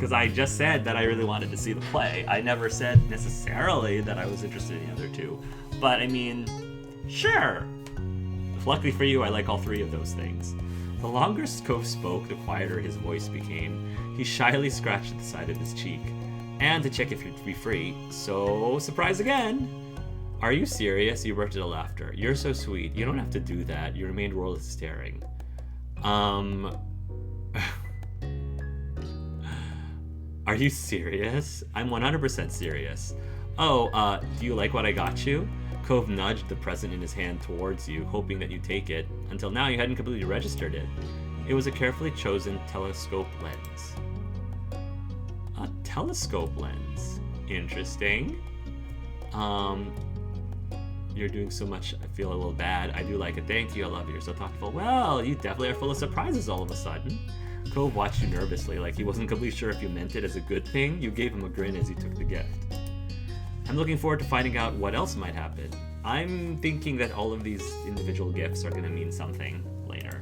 because I just said that I really wanted to see the play. I never said necessarily that I was interested in the other two. But, I mean, sure. Luckily for you, I like all three of those things. The longer Cove spoke, the quieter his voice became. He shyly scratched at the side of his cheek. And to check if he'd be free. So, surprise again! Are you serious? He erupted a laughter. You're so sweet. You don't have to do that. You remained wordless staring. Are you serious? I'm 100% serious. Oh, do you like what I got you? Cove nudged the present in his hand towards you, hoping that you'd take it. Until now, you hadn't completely registered it. It was a carefully chosen telescope lens. A telescope lens. Interesting. You're doing so much, I feel a little bad. I do like it. Thank you, I love you. You're so thoughtful. Well, you definitely are full of surprises all of a sudden. Cove watched you nervously, like he wasn't completely sure if you meant it as a good thing. You gave him a grin as he took the gift. I'm looking forward to finding out what else might happen. I'm thinking that all of these individual gifts are going to mean something later.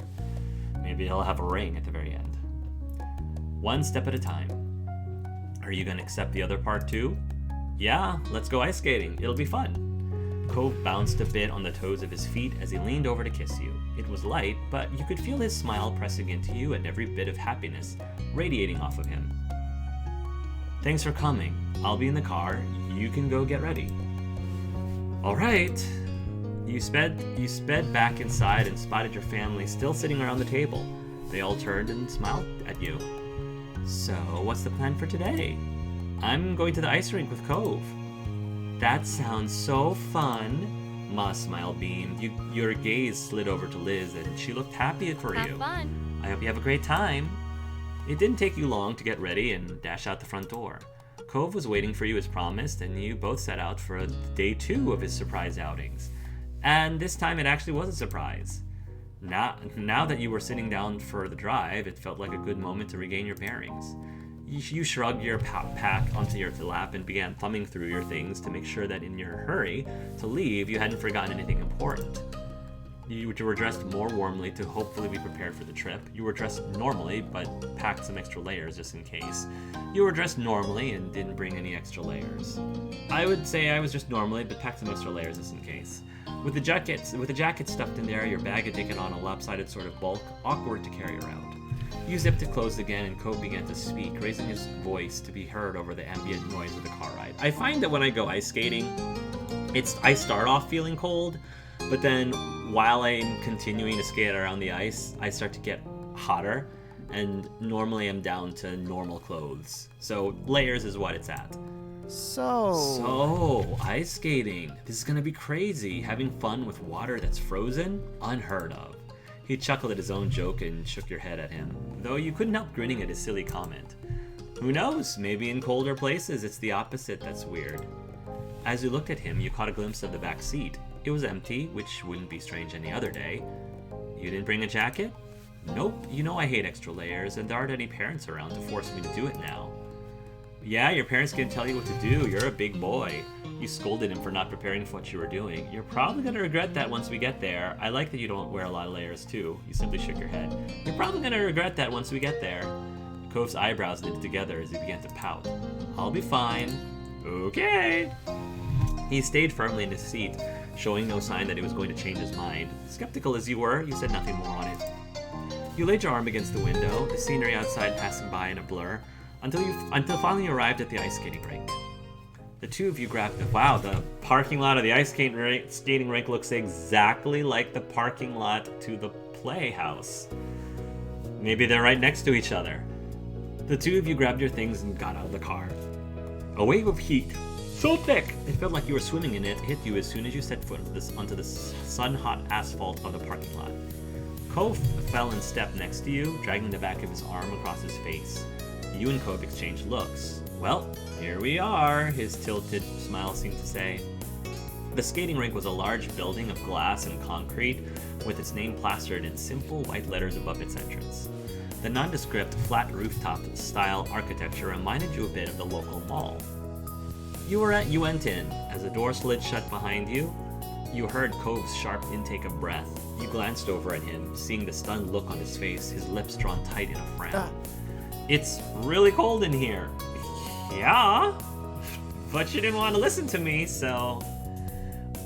Maybe he'll have a ring at the very end. One step at a time. Are you going to accept the other part too? Yeah, let's go ice skating. It'll be fun. Cove bounced a bit on the toes of his feet as he leaned over to kiss you. It was light, but you could feel his smile pressing into you and every bit of happiness radiating off of him. Thanks for coming. I'll be in the car. You can go get ready. All right. You sped back inside and spotted your family still sitting around the table. They all turned and smiled at you. So, what's the plan for today? I'm going to the ice rink with Cove. That sounds so fun. Ma's smile beamed. Your gaze slid over to Liz, and she looked happy for you. Have fun. I hope you have a great time. It didn't take you long to get ready and dash out the front door. Cove was waiting for you as promised, and you both set out for day 2 of his surprise outings. And this time it actually was a surprise. Now that you were sitting down for the drive, it felt like a good moment to regain your bearings. You shrugged your pack onto your lap and began thumbing through your things to make sure that in your hurry to leave, you hadn't forgotten anything important. You were dressed more warmly to hopefully be prepared for the trip. You were dressed normally, but packed some extra layers just in case. You were dressed normally and didn't bring any extra layers. I would say I was just normally, but packed some extra layers just in case. With the jacket stuffed in there, your bag had taken on a lopsided sort of bulk, awkward to carry around. You zipped it closed again, and Cove began to speak, raising his voice to be heard over the ambient noise of the car ride. I find that when I go ice skating, I start off feeling cold, but then while I'm continuing to skate around the ice, I start to get hotter, and normally I'm down to normal clothes. So layers is what it's at. So, ice skating. This is gonna be crazy. Having fun with water that's frozen? Unheard of. He chuckled at his own joke and shook your head at him, though you couldn't help grinning at his silly comment. Who knows? Maybe in colder places it's the opposite that's weird. As you looked at him, you caught a glimpse of the back seat. It was empty, which wouldn't be strange any other day. You didn't bring a jacket? Nope. You know I hate extra layers, and there aren't any parents around to force me to do it now. Yeah, your parents can tell you what to do. You're a big boy. You scolded him for not preparing for what you were doing. You're probably going to regret that once we get there. I like that you don't wear a lot of layers, too. You simply shook your head. You're probably going to regret that once we get there. Cove's eyebrows knitted together as he began to pout. I'll be fine. Okay. He stayed firmly in his seat, showing no sign that he was going to change his mind. Skeptical as you were, you said nothing more on it. You laid your arm against the window, the scenery outside passing by in a blur, until finally you arrived at the ice skating rink. The two of you grabbed the parking lot of the ice skating rink looks exactly like the parking lot to the playhouse. Maybe they're right next to each other. The two of you grabbed your things and got out of the car. A wave of heat, so thick it felt like you were swimming in it, hit you as soon as you set foot onto the sun-hot asphalt of the parking lot. Cove fell in step next to you, dragging the back of his arm across his face. You and Cove exchanged looks. Well, here we are, his tilted smile seemed to say. The skating rink was a large building of glass and concrete, with its name plastered in simple white letters above its entrance. The nondescript, flat rooftop-style architecture reminded you a bit of the local mall. You went in. As the door slid shut behind you, you heard Cove's sharp intake of breath. You glanced over at him, seeing the stunned look on his face, his lips drawn tight in a frown. It's really cold in here. Yeah, but you didn't want to listen to me, so...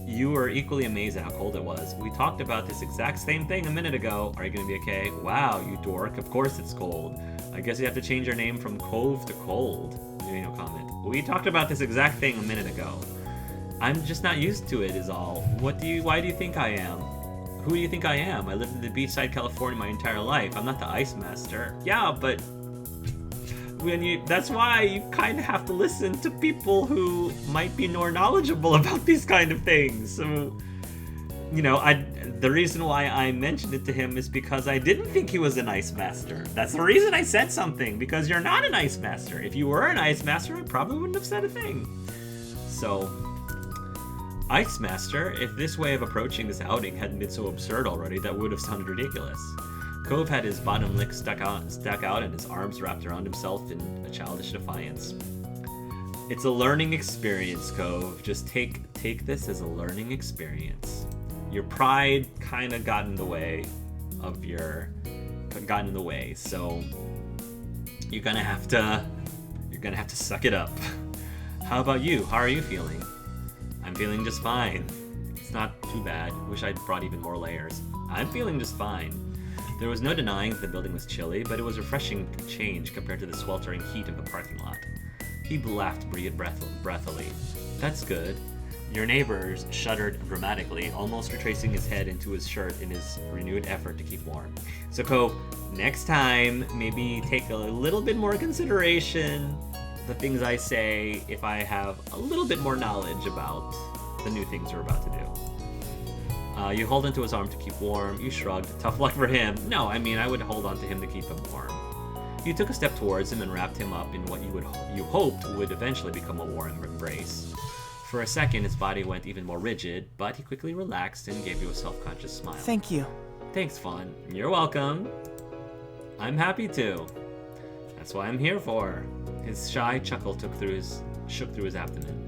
You were equally amazed at how cold it was. We talked about this exact same thing a minute ago. Are you gonna be okay? Wow, you dork. Of course it's cold. I guess you have to change your name from Cove to Cold. Maybe no comment. We talked about this exact thing a minute ago. I'm just not used to it is all. Why do you think I am? Who do you think I am? I lived in the beachside California my entire life. I'm not the Ice Master. Yeah, but that's why you kind of have to listen to people who might be more knowledgeable about these kind of things. So, the reason why I mentioned it to him is because I didn't think he was an Ice Master. That's the reason I said something, because you're not an Ice Master. If you were an Ice Master, I probably wouldn't have said a thing. So, Ice Master, if this way of approaching this outing hadn't been so absurd already, that would have sounded ridiculous. Cove had his bottom lip stuck out and his arms wrapped around himself in a childish defiance. It's a learning experience, Cove. Just take this as a learning experience. Your pride kind of got in the way, so you're gonna have to suck it up. How about you? How are you feeling? I'm feeling just fine. It's not too bad. Wish I'd brought even more layers. I'm feeling just fine. There was no denying that the building was chilly, but it was a refreshing change compared to the sweltering heat of the parking lot. He laughed breathily. That's good. Your neighbors shuddered dramatically, almost retracing his head into his shirt in his renewed effort to keep warm. So Cove, next time, maybe take a little bit more consideration the things I say if I have a little bit more knowledge about the new things we're about to do. You hold onto his arm to keep warm. You shrugged. Tough luck for him. No, I mean, I would hold on to him to keep him warm. You took a step towards him and wrapped him up in what you hoped would eventually become a warm embrace. For a second, his body went even more rigid, but he quickly relaxed and gave you a self-conscious smile. Thank you. Thanks, Fawn. You're welcome. I'm happy to. That's why I'm here for. His shy chuckle shook through his abdomen.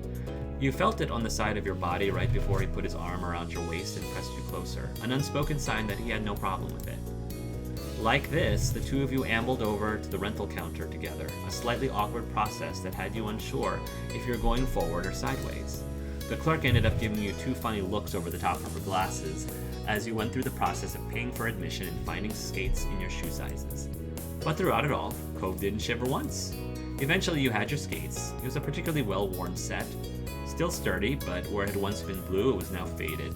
You felt it on the side of your body right before he put his arm around your waist and pressed you closer, an unspoken sign that he had no problem with it. Like this, the two of you ambled over to the rental counter together, a slightly awkward process that had you unsure if you're going forward or sideways. The clerk ended up giving you two funny looks over the top of her glasses as you went through the process of paying for admission and finding skates in your shoe sizes. But throughout it all, Cove didn't shiver once. Eventually you had your skates. It was a particularly well-worn set. Still sturdy, but where it had once been blue, it was now faded.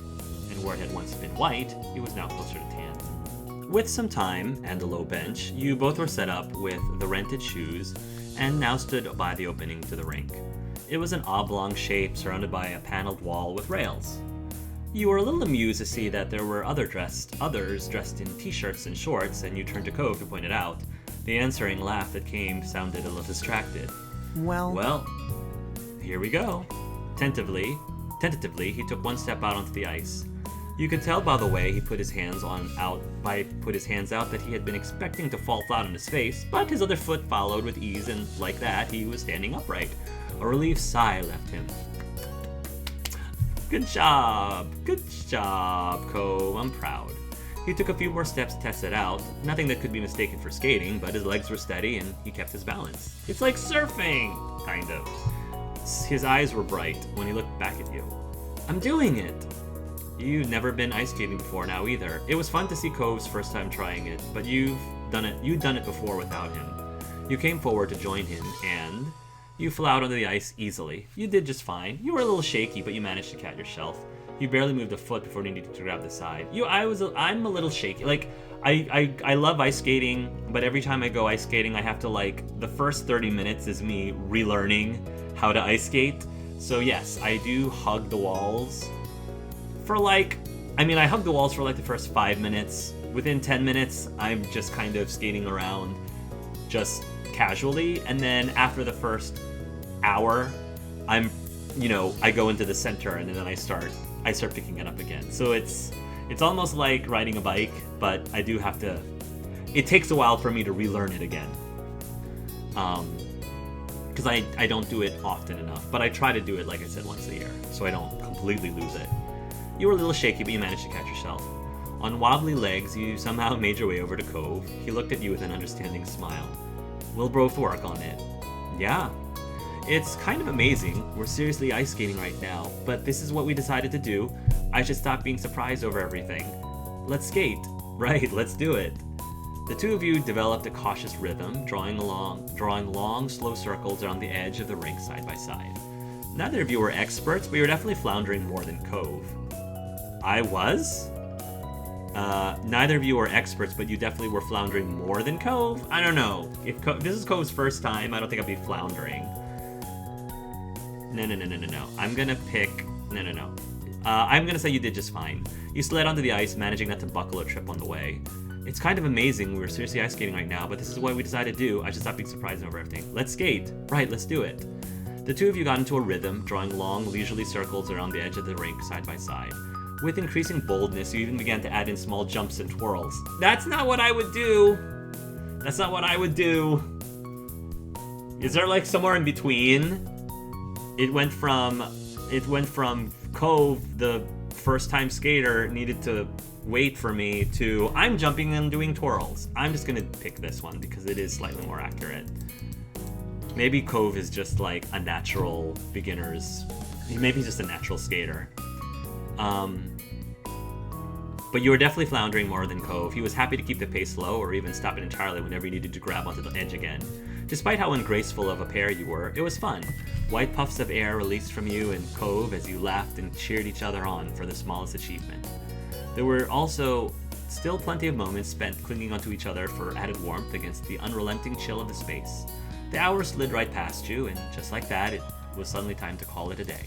And where it had once been white, it was now closer to tan. With some time and a low bench, you both were set up with the rented shoes and now stood by the opening to the rink. It was an oblong shape surrounded by a paneled wall with rails. You were a little amused to see that there were others dressed in t-shirts and shorts, and you turned to Cove to point it out. The answering laugh that came sounded a little distracted. Well, here we go. Tentatively, he took one step out onto the ice. You could tell by the way he put his hands out that he had been expecting to fall flat on his face, but his other foot followed with ease, and like that, he was standing upright. A relieved sigh left him. Good job, Cove. I'm proud. He took a few more steps to test it out. Nothing that could be mistaken for skating, but his legs were steady and he kept his balance. It's like surfing, kind of. His eyes were bright when he looked back at you. I'm doing it. You've never been ice skating before now either. It was fun to see Cove's first time trying it, but you'd done it before without him. You came forward to join him, and you flew out onto the ice easily. You did just fine. You were a little shaky, but you managed to catch yourself. You barely moved a foot before needing to grab the side. I'm a little shaky. Like, I love ice skating, but every time I go ice skating, I have to, the first 30 minutes is me relearning how to ice skate. So yes, I do hug the walls for I hug the walls for the first 5 minutes. Within 10 minutes, I'm just kind of skating around just casually. And then after the first hour, I go into the center and then I start picking it up again. So it's almost like riding a bike, but I do have to, it takes a while for me to relearn it again. Because I don't do it often enough, but I try to do it, like I said, once a year, so I don't completely lose it. You were a little shaky, but you managed to catch yourself. On wobbly legs, you somehow made your way over to Cove. He looked at you with an understanding smile. We'll both work on it. Yeah. It's kind of amazing. We're seriously ice skating right now, but this is what we decided to do. I should stop being surprised over everything. Let's skate. Right, let's do it. The two of you developed a cautious rhythm, drawing long, slow circles around the edge of the rink side by side. Neither of you were experts, but you were definitely floundering more than Cove. I was? Neither of you were experts, but you definitely were floundering more than Cove? I don't know. If this is Cove's first time, I don't think I'd be floundering. No. I'm gonna pick... No. I'm gonna say you did just fine. You slid onto the ice, managing not to buckle or trip on the way. It's kind of amazing. We're seriously ice skating right now, but this is what we decided to do. I should stop being surprised over everything. Let's skate. Right, let's do it. The two of you got into a rhythm, drawing long, leisurely circles around the edge of the rink side by side. With increasing boldness, you even began to add in small jumps and twirls. That's not what I would do! That's not what I would do! Is there like somewhere in between? It went from Cove, the first-time skater, needed to wait for me, to I'm jumping and doing twirls. I'm just gonna pick this one because it is slightly more accurate. Maybe Cove is just like a natural beginner's... Maybe he's just a natural skater. But you were definitely floundering more than Cove. He was happy to keep the pace low or even stop it entirely whenever you needed to grab onto the edge again. Despite how ungraceful of a pair you were, it was fun. White puffs of air released from you and Cove as you laughed and cheered each other on for the smallest achievement. There were also still plenty of moments spent clinging onto each other for added warmth against the unrelenting chill of the space. The hours slid right past you, and just like that, it was suddenly time to call it a day.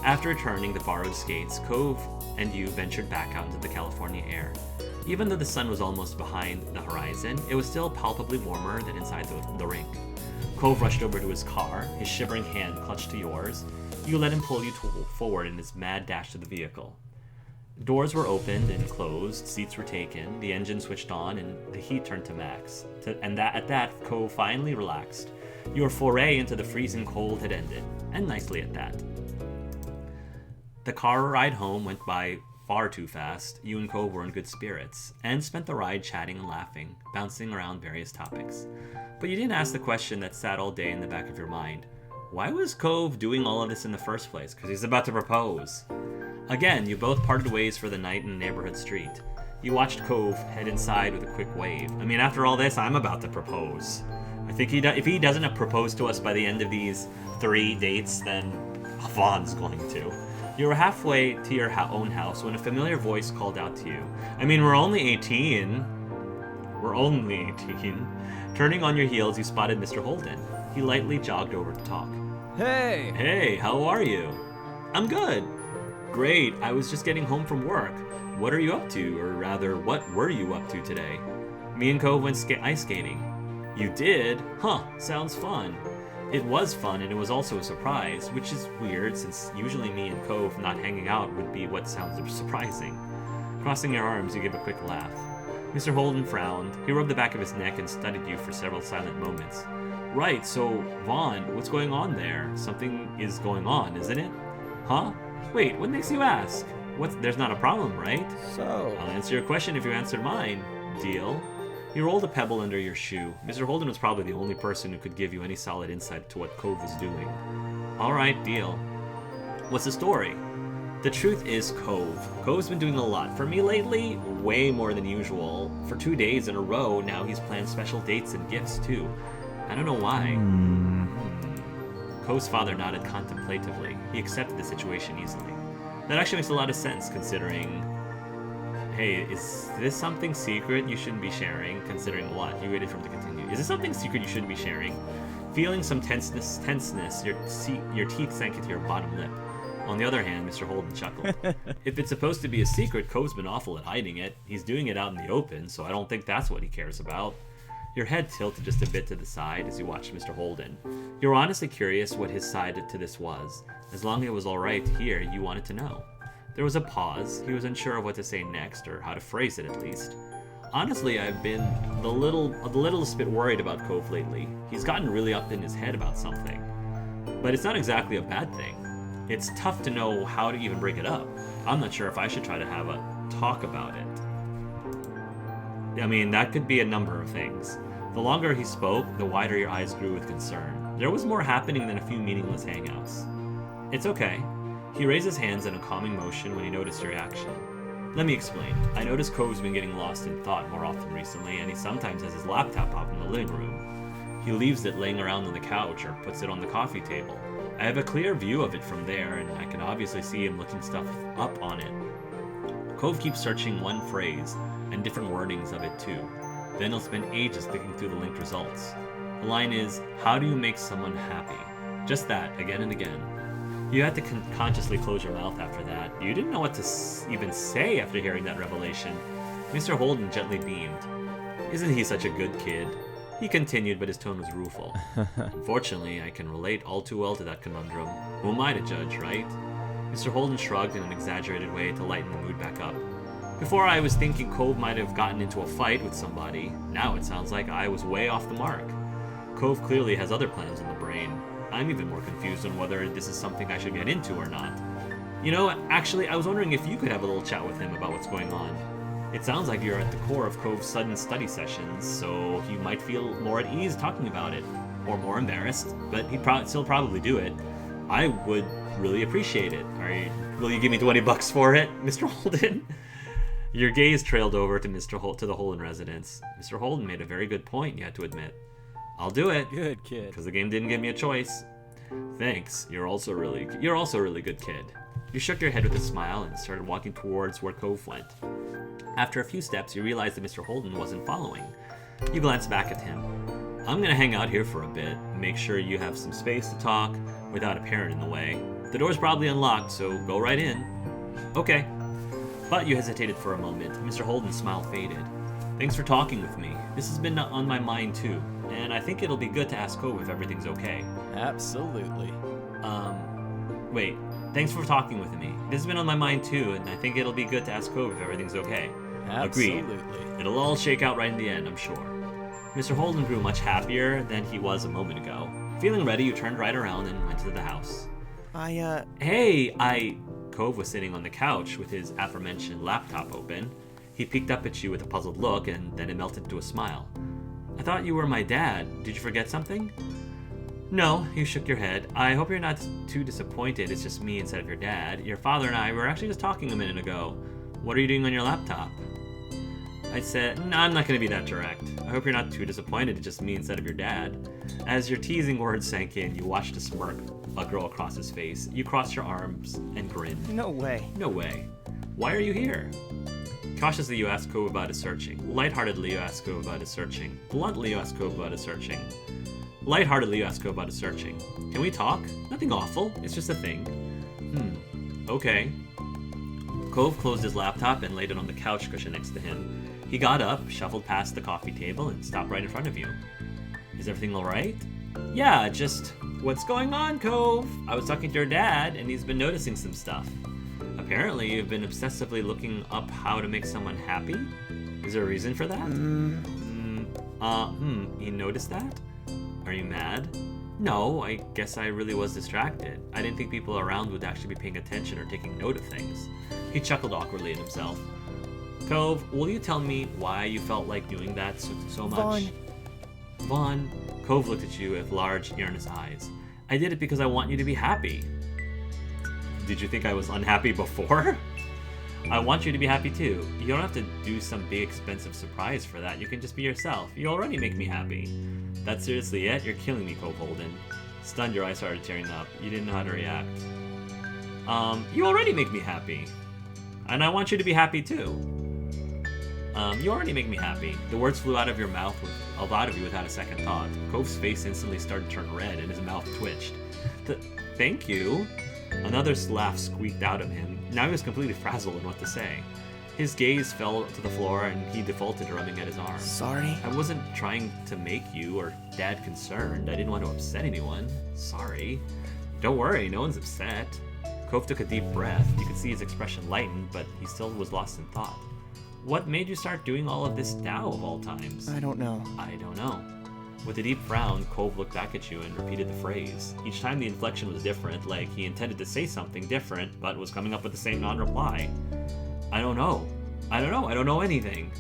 After returning the borrowed skates, Cove and you ventured back out into the California air. Even though the sun was almost behind the horizon, it was still palpably warmer than inside the rink. Cove rushed over to his car, his shivering hand clutched to yours. You let him pull you forward in his mad dash to the vehicle. Doors were opened and closed, seats were taken, the engine switched on, and the heat turned to max. At that, Cove finally relaxed. Your foray into the freezing cold had ended, and nicely at that. The car ride home went by far too fast. You and Cove were in good spirits, and spent the ride chatting and laughing, bouncing around various topics. But you didn't ask the question that sat all day in the back of your mind. Why was Cove doing all of this in the first place? Because he's about to propose. Again, you both parted ways for the night in the neighborhood street. You watched Cove head inside with a quick wave. I mean, after all this, I'm about to propose. I think if he doesn't propose to us by the end of these 3 dates, then Vaughn's going to. You were halfway to your own house when a familiar voice called out to you. I mean, we're only 18. We're only 18. Turning on your heels, you spotted Mr. Holden. He lightly jogged over to talk. Hey! Hey, how are you? I'm good. Great, I was just getting home from work. What are you up to? Or rather, what were you up to today? Me and Cove went ice skating. You did? Huh, sounds fun. It was fun, and it was also a surprise, which is weird since usually me and Cove not hanging out would be what sounds surprising. Crossing your arms, you gave a quick laugh. Mr. Holden frowned. He rubbed the back of his neck and studied you for several silent moments. Right, so, Vaughn, what's going on there? Something is going on, isn't it? Huh? Wait, what makes you ask? There's not a problem, right? So... I'll answer your question if you answer mine. Deal? You rolled a pebble under your shoe. Mr. Holden was probably the only person who could give you any solid insight to what Cove was doing. Alright, deal. What's the story? The truth is Cove. Cove's been doing a lot for me lately, way more than usual. For 2 days in a row, now he's planned special dates and gifts too. I don't know why. Cove's father nodded contemplatively. He accepted the situation easily. That actually makes a lot of sense, considering... Hey, is this something secret you shouldn't be sharing? Considering what? You waited for him to continue. Is this something secret you shouldn't be sharing? Feeling some tenseness, your teeth sank into your bottom lip. On the other hand, Mr. Holden chuckled. If it's supposed to be a secret, Cove's been awful at hiding it. He's doing it out in the open, so I don't think that's what he cares about. Your head tilted just a bit to the side as you watched Mr. Holden. You were honestly curious what his side to this was. As long as it was alright to hear, you wanted to know. There was a pause. He was unsure of what to say next, or how to phrase it at least. Honestly, I've been the littlest bit worried about Cove lately. He's gotten really up in his head about something. But it's not exactly a bad thing. It's tough to know how to even bring it up. I'm not sure if I should try to have a talk about it. I mean, that could be a number of things. The longer he spoke, the wider your eyes grew with concern. There was more happening than a few meaningless hangouts. It's okay. He raised his hands in a calming motion when he noticed your reaction. Let me explain. I noticed Cove's been getting lost in thought more often recently, and he sometimes has his laptop up in the living room. He leaves it laying around on the couch or puts it on the coffee table. I have a clear view of it from there, and I can obviously see him looking stuff up on it. Cove keeps searching one phrase, and different wordings of it too. Then he'll spend ages clicking through the linked results. The line is, how do you make someone happy? Just that, again and again. You had to consciously close your mouth after that. You didn't know what to even say after hearing that revelation. Mr. Holden gently beamed. Isn't he such a good kid? He continued, but his tone was rueful. Unfortunately, I can relate all too well to that conundrum. Who am I to judge, right? Mr. Holden shrugged in an exaggerated way to lighten the mood back up. Before I was thinking Cove might have gotten into a fight with somebody. Now it sounds like I was way off the mark. Cove clearly has other plans in the brain. I'm even more confused on whether this is something I should get into or not. You know, actually, I was wondering if you could have a little chat with him about what's going on. It sounds like you're at the core of Cove's sudden study sessions, so he might feel more at ease talking about it. Or more embarrassed, but he'd still probably do it. I would really appreciate it. Will you give me $20 for it, Mr. Holden? Your gaze trailed over to to the Holden residence. Mr. Holden made a very good point, you had to admit. I'll do it. Good kid. Because the game didn't give me a choice. Thanks. You're also a really good kid. You shook your head with a smile and started walking towards where Cove went. After a few steps, you realized that Mr. Holden wasn't following. You glanced back at him. I'm gonna hang out here for a bit. Make sure you have some space to talk without a parent in the way. The door's probably unlocked, so go right in. Okay. But you hesitated for a moment. Mr. Holden's smile faded. Thanks for talking with me. This has been on my mind too, and I think it'll be good to ask Cove if everything's okay. Absolutely. Wait. Thanks for talking with me. This has been on my mind too, and I think it'll be good to ask Cove if everything's okay. Absolutely. Agreed. It'll all shake out right in the end, I'm sure. Mr. Holden grew much happier than he was a moment ago. Feeling ready, you turned right around and went to the house. Cove was sitting on the couch with his aforementioned laptop open. He peeked up at you with a puzzled look, and then it melted into a smile. I thought you were my dad. Did you forget something? No, you shook your head. I hope you're not too disappointed it's just me instead of your dad. Your father and I were actually just talking a minute ago. What are you doing on your laptop? I said, no, I'm not going to be that direct. I hope you're not too disappointed it's just me instead of your dad. As your teasing words sank in, you watched a smirk grow across his face. You crossed your arms and grinned. No way. No way. Why are you here? Cautiously, you asked Cove about his searching. Lightheartedly, you asked Cove about his searching. Bluntly, you asked Cove about his searching. Lightheartedly, you asked Cove about his searching. Can we talk? Nothing awful. It's just a thing. Okay. Cove closed his laptop and laid it on the couch cushion next to him. He got up, shuffled past the coffee table, and stopped right in front of you. Is everything alright? Yeah, just... What's going on, Cove? I was talking to your dad, and he's been noticing some stuff. Apparently, you've been obsessively looking up how to make someone happy? Is there a reason for that? He noticed that? Are you mad? No, I guess I really was distracted. I didn't think people around would actually be paying attention or taking note of things. He chuckled awkwardly at himself. Cove, will you tell me why you felt like doing that so much? Vaughn. Cove looked at you with large, earnest eyes. I did it because I want you to be happy. Did you think I was unhappy before? I want you to be happy too. You don't have to do some big expensive surprise for that. You can just be yourself. You already make me happy. That's seriously it? You're killing me, Cove Holden. Stunned, your eyes started tearing up. You didn't know how to react. You already make me happy. And I want you to be happy too. You already make me happy. The words flew out of your mouth, out of you without a second thought. Cove's face instantly started to turn red and his mouth twitched. Thank you. Another laugh squeaked out of him. Now he was completely frazzled in what to say. His gaze fell to the floor and he defaulted to rubbing at his arm. Sorry. I wasn't trying to make you or Dad concerned. I didn't want to upset anyone. Sorry. Don't worry, no one's upset. Cove took a deep breath. You could see his expression lighten, but he still was lost in thought. What made you start doing all of this now of all times? I don't know. I don't know. With a deep frown, Cove looked back at you and repeated the phrase. Each time the inflection was different, like he intended to say something different, but was coming up with the same non-reply. I don't know. I don't know anything.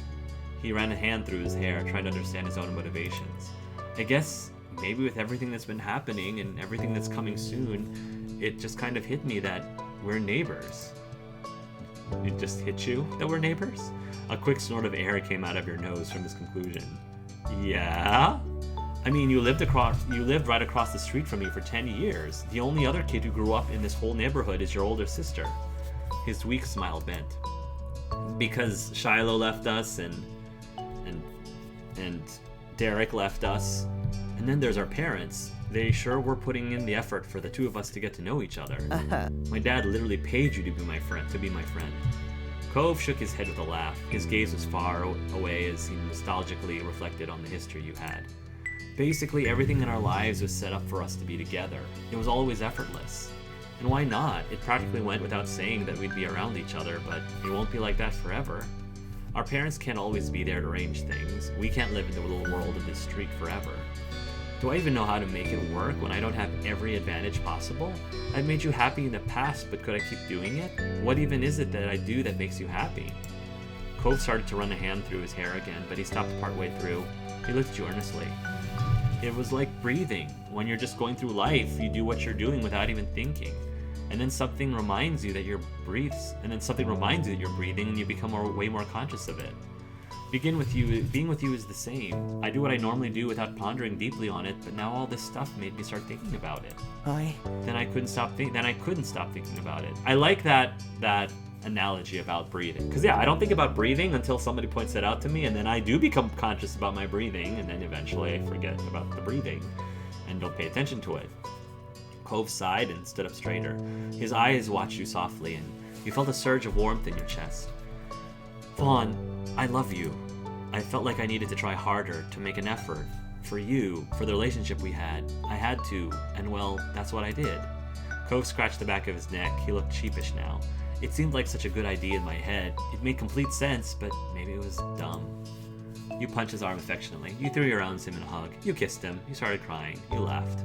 He ran a hand through his hair, trying to understand his own motivations. I guess maybe with everything that's been happening and everything that's coming soon, it just kind of hit me that we're neighbors. It just hit you that we're neighbors? A quick snort of air came out of your nose from this conclusion. Yeah? I mean, you lived right across the street from me for 10 years. The only other kid who grew up in this whole neighborhood is your older sister. His weak smile bent. Because Shiloh left us and Derek left us. And then there's our parents. They sure were putting in the effort for the two of us to get to know each other. My dad literally paid you to be my friend. Cove shook his head with a laugh. His gaze was far away as he nostalgically reflected on the history you had. Basically, everything in our lives was set up for us to be together. It was always effortless. And why not? It practically went without saying that we'd be around each other, but it won't be like that forever. Our parents can't always be there to arrange things. We can't live in the little world of this streak forever. Do I even know how to make it work when I don't have every advantage possible? I've made you happy in the past, but could I keep doing it? What even is it that I do that makes you happy? Cove started to run a hand through his hair again, but he stopped partway through. He looked at you earnestly. It was like breathing. When you're just going through life, you do what you're doing without even thinking. And then something reminds you that you're breathing, and you become way more conscious of it. Being with you is the same. I do what I normally do without pondering deeply on it, but now all this stuff made me start thinking about it. Then I couldn't stop thinking about it. I like that analogy about breathing. Because I don't think about breathing until somebody points it out to me, and then I do become conscious about my breathing, and then eventually I forget about the breathing and don't pay attention to it. Cove sighed and stood up straighter. His eyes watched you softly, and you felt a surge of warmth in your chest. Vaughn, I love you. I felt like I needed to try harder, to make an effort. For you, for the relationship we had. I had to, and well, that's what I did. Cove scratched the back of his neck. He looked sheepish now. It seemed like such a good idea in my head. It made complete sense, but maybe it was dumb. You punched his arm affectionately. You threw your arms him in a hug. You kissed him. You started crying. You laughed.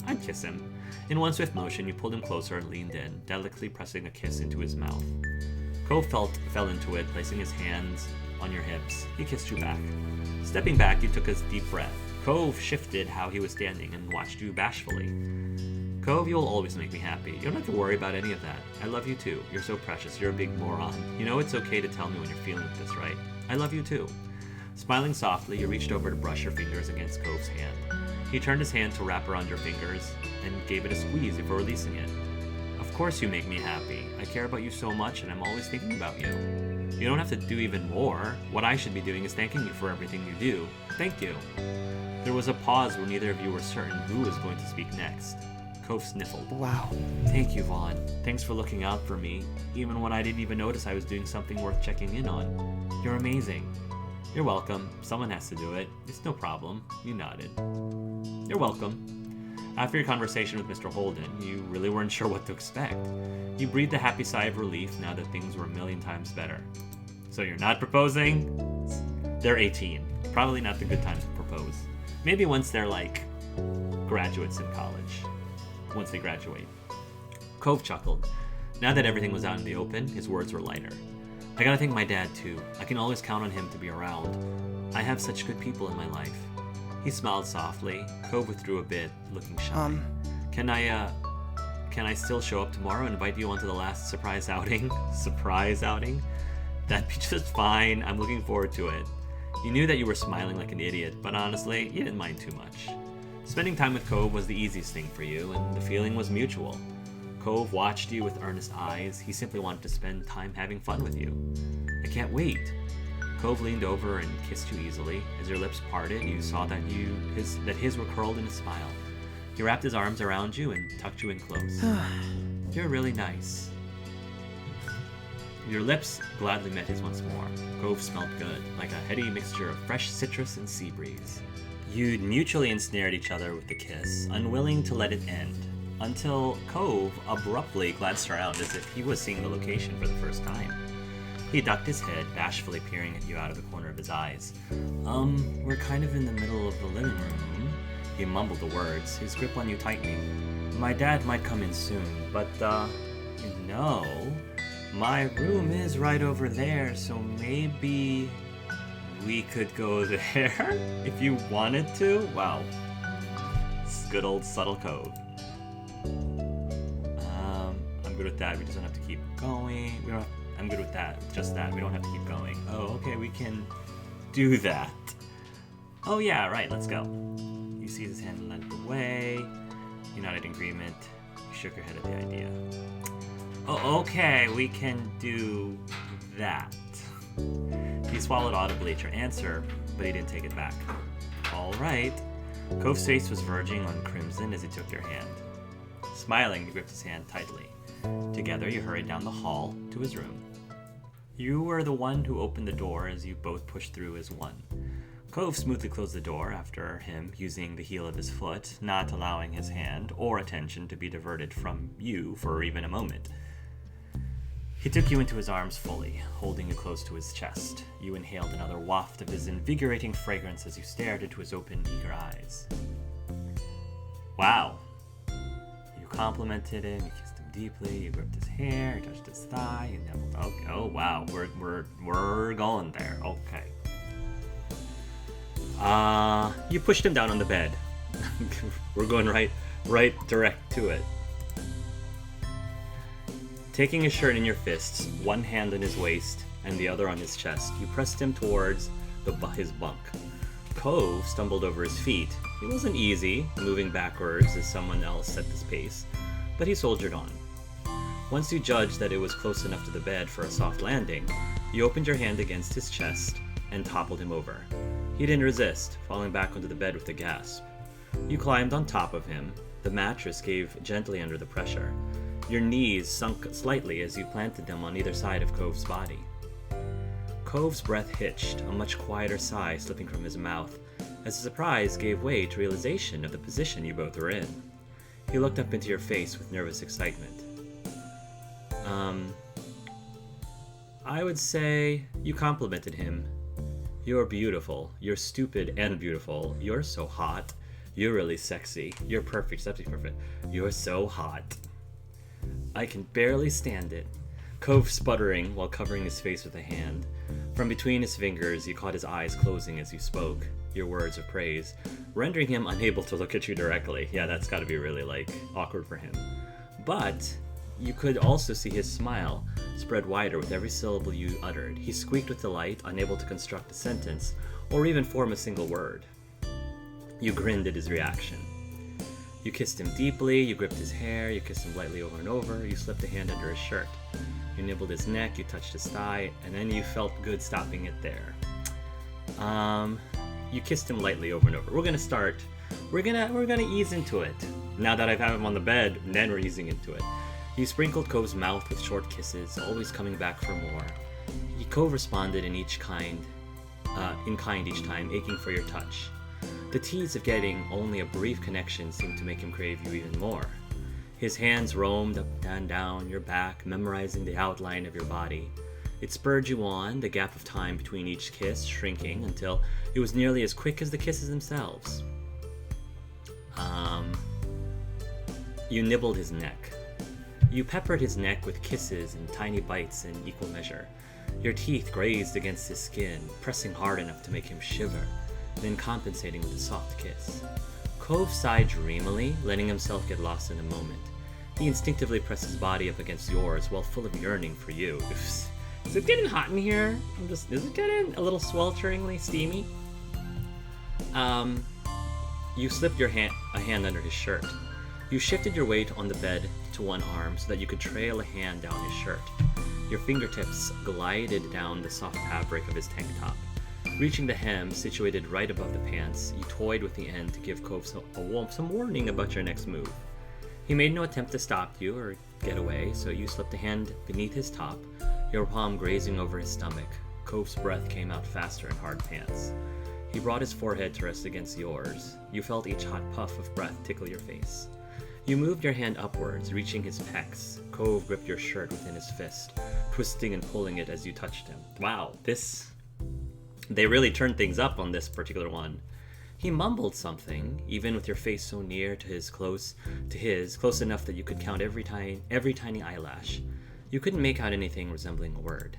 I'd kiss him. In one swift motion, you pulled him closer and leaned in, delicately pressing a kiss into his mouth. Cove fell into it, placing his hands on your hips. He kissed you back. Stepping back, you took a deep breath. Cove shifted how he was standing and watched you bashfully. Cove, you'll always make me happy. You don't have to worry about any of that. I love you too. You're so precious. You're a big moron. You know it's okay to tell me when you're feeling this, right? I love you too. Smiling softly, you reached over to brush your fingers against Cove's hand. He turned his hand to wrap around your fingers and gave it a squeeze before releasing it. Of course you make me happy. I care about you so much and I'm always thinking about you. You don't have to do even more. What I should be doing is thanking you for everything you do. Thank you. There was a pause where neither of you were certain who was going to speak next. Cove sniffled. Wow. Thank you, Vaughn. Thanks for looking out for me, even when I didn't even notice I was doing something worth checking in on. You're amazing. You're welcome. Someone has to do it. It's no problem. You nodded. You're welcome. After your conversation with Mr. Holden, you really weren't sure what to expect. You breathed a happy sigh of relief now that things were a million times better. So you're not proposing? They're 18. Probably not the good time to propose. Maybe once they're graduates in college. Once they graduate. Cove chuckled. Now that everything was out in the open, his words were lighter. I gotta thank my dad too. I can always count on him to be around. I have such good people in my life. He smiled softly. Cove withdrew a bit, looking shy. Can I still show up tomorrow and invite you onto the last surprise outing? Surprise outing? That'd be just fine. I'm looking forward to it. You knew that you were smiling like an idiot, but honestly, you didn't mind too much. Spending time with Cove was the easiest thing for you, and the feeling was mutual. Cove watched you with earnest eyes. He simply wanted to spend time having fun with you. I can't wait. Cove leaned over and kissed you easily. As your lips parted, you saw that his were curled in a smile. He wrapped his arms around you and tucked you in close. You're really nice. Your lips gladly met his once more. Cove smelled good, like a heady mixture of fresh citrus and sea breeze. You'd mutually ensnared each other with the kiss, unwilling to let it end, until Cove abruptly glanced around as if he was seeing the location for the first time. He ducked his head, bashfully peering at you out of the corner of his eyes. We're kind of in the middle of the living room. He mumbled the words, his grip on you tightening. My dad might come in soon, but, my room is right over there, so maybe We could go there if you wanted to. Wow. It's good old Subtle Cove. I'm good with that. We just don't have to keep going. I'm good with that. Just that. We don't have to keep going. Oh, okay. We can do that. Oh, yeah. Right. Let's go. You seized his hand and led the way. You nodded in agreement. You shook your head at the idea. Oh, okay. We can do that. He swallowed audibly at your answer, but he didn't take it back. All right. Cove's face was verging on crimson as he took your hand. Smiling, you gripped his hand tightly. Together, you hurried down the hall to his room. You were the one who opened the door as you both pushed through as one. Cove smoothly closed the door after him, using the heel of his foot, not allowing his hand or attention to be diverted from you for even a moment. He took you into his arms fully, holding you close to his chest. You inhaled another waft of his invigorating fragrance as you stared into his open, eager eyes. Wow. You complimented him, you kissed him deeply, you gripped his hair, you touched his thigh, you nibbled. Okay. Oh wow, we're going there. Okay. You pushed him down on the bed. We're going right direct to it. Taking his shirt in your fists, one hand on his waist and the other on his chest, you pressed him towards his bunk. Cove stumbled over his feet. It wasn't easy, moving backwards as someone else set this pace, but he soldiered on. Once you judged that it was close enough to the bed for a soft landing, you opened your hand against his chest and toppled him over. He didn't resist, falling back onto the bed with a gasp. You climbed on top of him. The mattress gave gently under the pressure. Your knees sunk slightly as you planted them on either side of Cove's body. Cove's breath hitched, a much quieter sigh slipping from his mouth, as the surprise gave way to realization of the position you both were in. He looked up into your face with nervous excitement. I would say you complimented him. You're beautiful. You're stupid and beautiful. You're so hot. You're really sexy. You're perfect. Septic perfect. You're so hot. I can barely stand it. Cove sputtering while covering his face with a hand. From between his fingers, you caught his eyes closing as you spoke, your words of praise, rendering him unable to look at you directly. Yeah, that's gotta be really, awkward for him. But you could also see his smile spread wider with every syllable you uttered. He squeaked with delight, unable to construct a sentence, or even form a single word. You grinned at his reaction. You kissed him deeply, you gripped his hair, you kissed him lightly over and over, you slipped a hand under his shirt. You nibbled his neck, you touched his thigh, and then you felt good stopping it there. You kissed him lightly over and over. We're gonna ease into it. Now that I've had him on the bed, then we're easing into it. You sprinkled Cove's mouth with short kisses, always coming back for more. Cove responded in kind each time, aching for your touch. The tease of getting only a brief connection seemed to make him crave you even more. His hands roamed up and down your back, memorizing the outline of your body. It spurred you on, the gap of time between each kiss shrinking until it was nearly as quick as the kisses themselves. You nibbled his neck. You peppered his neck with kisses and tiny bites in equal measure. Your teeth grazed against his skin, pressing hard enough to make him shiver, then compensating with a soft kiss. Cove sighed dreamily, letting himself get lost in a moment. He instinctively pressed his body up against yours while full of yearning for you. Is it getting hot in here? Is it getting a little swelteringly steamy? You slipped a hand under his shirt. You shifted your weight on the bed to one arm so that you could trail a hand down his shirt. Your fingertips glided down the soft fabric of his tank top. Reaching the hem, situated right above the pants, you toyed with the end to give Cove some warning about your next move. He made no attempt to stop you or get away, so you slipped a hand beneath his top, your palm grazing over his stomach. Cove's breath came out faster in hard pants. He brought his forehead to rest against yours. You felt each hot puff of breath tickle your face. You moved your hand upwards, reaching his pecs. Cove gripped your shirt within his fist, twisting and pulling it as you touched him. Wow, they really turned things up on this particular one. He mumbled something, even with your face so near to his, close enough that you could count every tiny eyelash. You couldn't make out anything resembling a word.